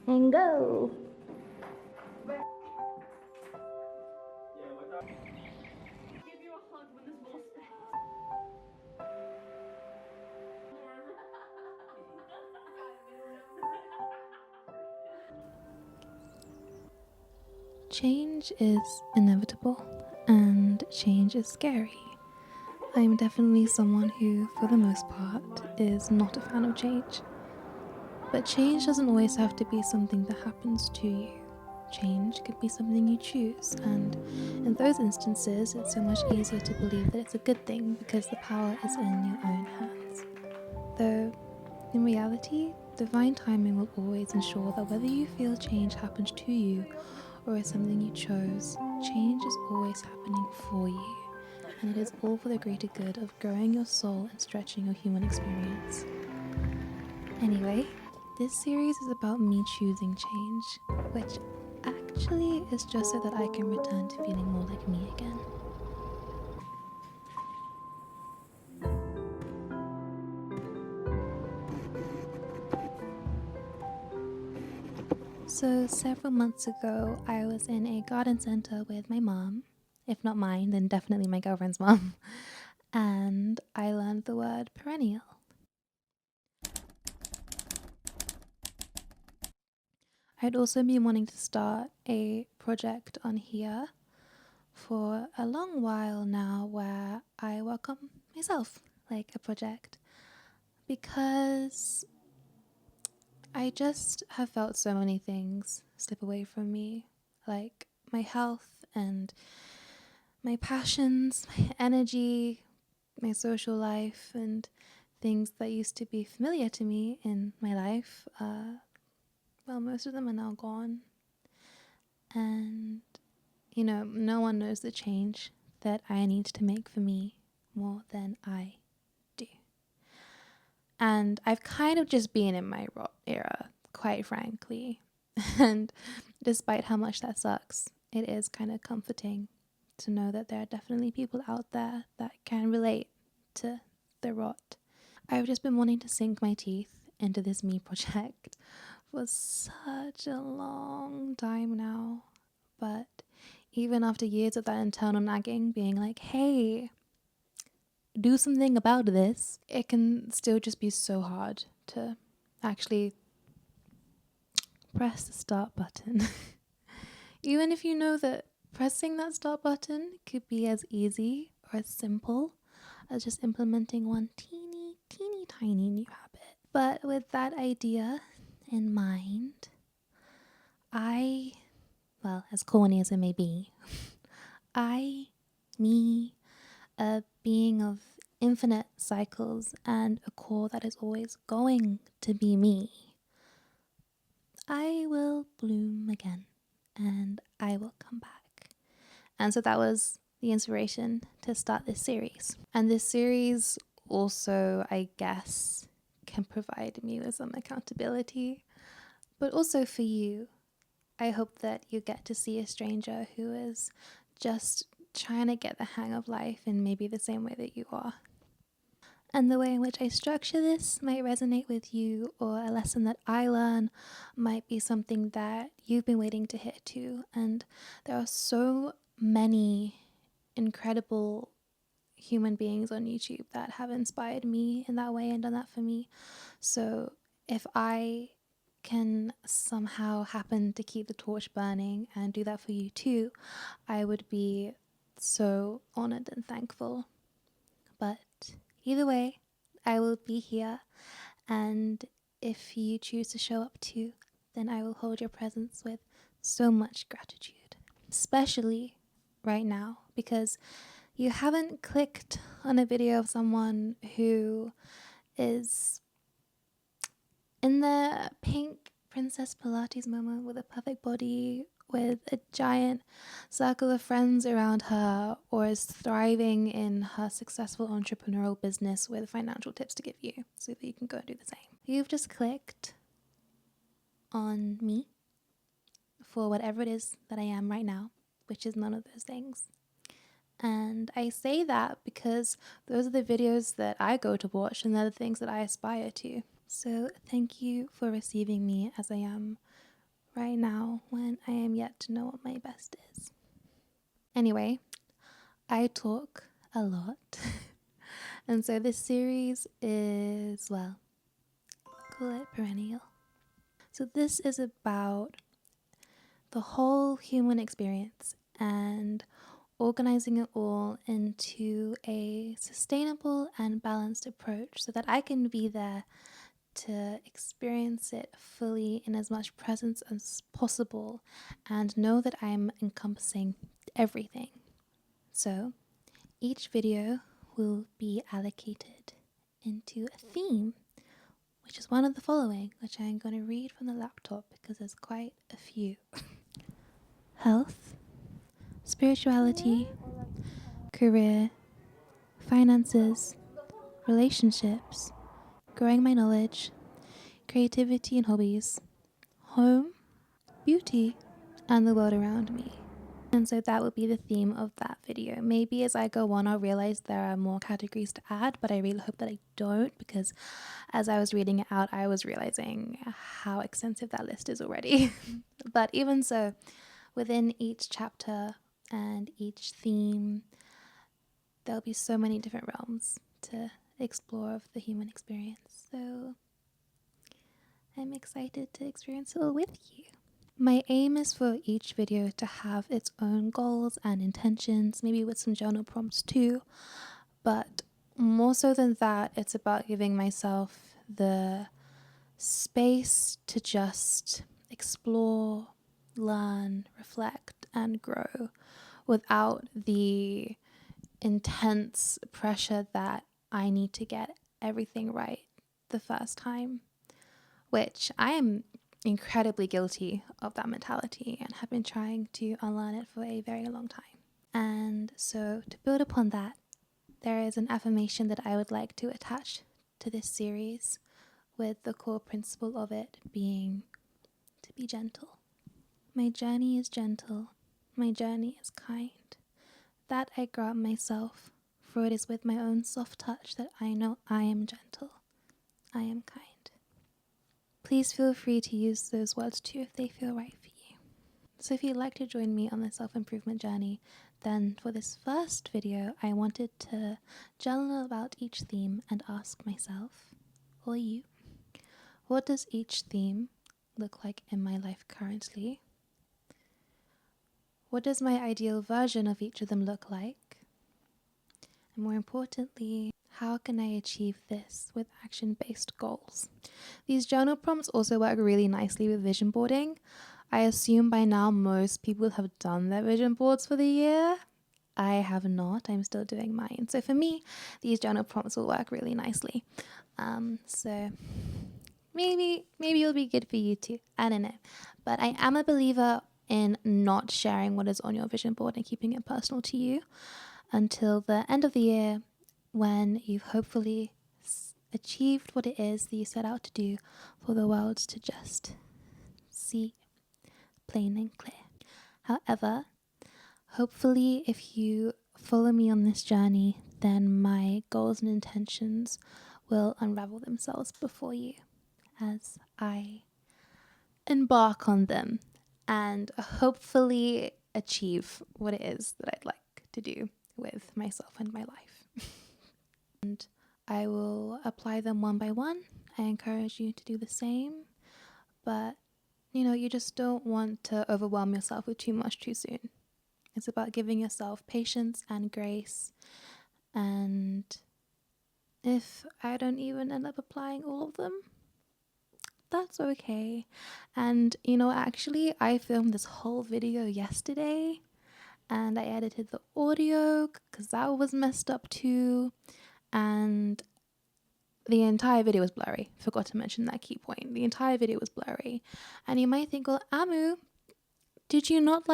and go. Change is inevitable and change is scary. I'm definitely someone who, for the most part, is not a fan of change. But change doesn't always have to be something that happens to you. Change could be something you choose, and in those instances, it's so much easier to believe that it's a good thing because the power is in your own hands. Though, in reality, divine timing will always ensure that whether you feel change happens to you or is something you chose, change is always happening for you, and it is all for the greater good of growing your soul and stretching your human experience. Anyway, this series is about me choosing change, which actually is just so that I can return to feeling more like me again. So, several months ago, I was in a garden center with my mom. If not mine, then definitely my girlfriend's mom. And I learned the word perennial. I'd also been wanting to start a project on here for a long while now where I work on myself, like a project, because I just have felt so many things slip away from me, like my health and my passions, my energy, my social life, and things that used to be familiar to me in my life. Well, most of them are now gone. And, no one knows the change that I need to make for me more than I do. And I've kind of just been in my rot era, quite frankly. And despite how much that sucks, it is kind of comforting to know that there are definitely people out there that can relate to the rot. I've just been wanting to sink my teeth into this me project for such a long time now. But even after years of that internal nagging, being like, hey, do something about this, it can still just be so hard to actually press the start button. Even if you know that pressing that start button could be as easy or as simple as just implementing one teeny tiny new habit. But with that idea in mind, well, as corny as it may be, me, a being of infinite cycles and a core that is always going to be me, I will bloom again and I will come back. And so that was the inspiration to start this series. And this series also, I guess, can provide me with some accountability, but also for you. I hope that you get to see a stranger who is just trying to get the hang of life in maybe the same way that you are. And the way in which I structure this might resonate with you, or a lesson that I learn might be something that you've been waiting to hear too. And there are so many incredible human beings on YouTube that have inspired me in that way and done that for me. So if I can somehow happen to keep the torch burning and do that for you too, I would be so honored and thankful. But either way, I will be here, and if you choose to show up too, then I will hold your presence with so much gratitude, especially right now, because you haven't clicked on a video of someone who is in the pink Princess Pilates moment with a perfect body, with a giant circle of friends around her, or is thriving in her successful entrepreneurial business with financial tips to give you so that you can go and do the same. You've just clicked on me for whatever it is that I am right now, which is none of those things. And I say that because those are the videos that I go to watch and they're the things that I aspire to. So thank you for receiving me as I am right now when I am yet to know what my best is. Anyway, I talk a lot. And so this series is, well, call it perennial. So this is about the whole human experience and organizing it all into a sustainable and balanced approach so that I can be there to experience it fully in as much presence as possible and know that I'm encompassing everything. So each video will be allocated into a theme, which is one of the following, which I'm going to read from the laptop because there's quite a few. Health, spirituality, career, finances, relationships, growing my knowledge, creativity and hobbies, home, beauty, and the world around me. And so that will be the theme of that video. Maybe as I go on, I'll realize there are more categories to add, but I really hope that I don't, because as I was reading it out, I was realizing how extensive that list is already. But even so, within each chapter and each theme, there'll be so many different realms to explore of the human experience. So I'm excited to experience it all with you. My aim is for each video to have its own goals and intentions, maybe with some journal prompts too. But more so than that, it's about giving myself the space to just explore, learn, reflect, and grow without the intense pressure that I need to get everything right the first time, which I am incredibly guilty of that mentality and have been trying to unlearn it for a very long time. And so to build upon that, there is an affirmation that I would like to attach to this series, with the core principle of it being to be gentle. My journey is gentle, my journey is kind. That I grant myself, for it is with my own soft touch that I know I am gentle, I am kind. Please feel free to use those words too if they feel right for you. So if you'd like to join me on the self-improvement journey, then for this first video, I wanted to journal about each theme and ask myself, or you, what does each theme look like in my life currently? What does my ideal version of each of them look like? And more importantly, how can I achieve this with action-based goals? These journal prompts also work really nicely with vision boarding. I assume by now most people have done their vision boards for the year. I have not. I'm still doing mine. So for me, these journal prompts will work really nicely. So maybe it'll be good for you too. I don't know. But I am a believer in not sharing what is on your vision board and keeping it personal to you until the end of the year, when you've hopefully achieved what it is that you set out to do for the world to just see plain and clear. However, hopefully if you follow me on this journey, then my goals and intentions will unravel themselves before you as I embark on them and hopefully achieve what it is that I'd like to do with myself and my life. And I will apply them one by one. I encourage you to do the same, but you just don't want to overwhelm yourself with too much too soon. It's about giving yourself patience and grace. And if I don't even end up applying all of them, that's okay. And actually, I filmed this whole video yesterday and I edited the audio because that was messed up too. And the entire video was blurry. Forgot to mention that key point. The entire video was blurry. And you might think, well, Amu, did you not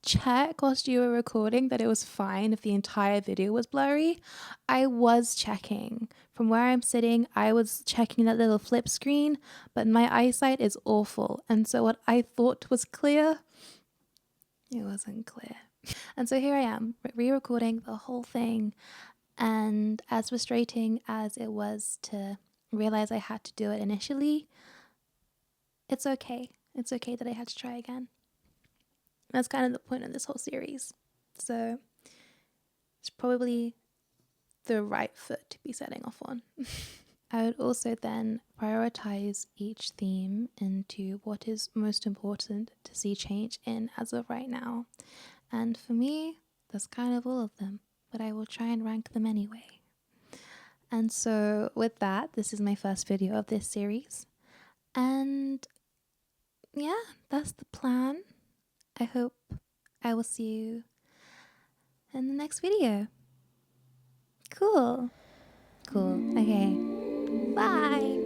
check whilst you were recording that it was fine if the entire video was blurry? I was checking. From where I'm sitting, I was checking that little flip screen, but my eyesight is awful. And so what I thought was clear, it wasn't clear. And so here I am, re-recording the whole thing. And as frustrating as it was to realize I had to do it initially, it's okay. It's okay that I had to try again. That's kind of the point of this whole series. So it's probably the right foot to be setting off on. I would also then prioritize each theme into what is most important to see change in as of right now. And for me, that's kind of all of them, but I will try and rank them anyway. And so with that, this is my first video of this series. And yeah, that's the plan. I hope I will see you in the next video. Cool. Okay. Bye.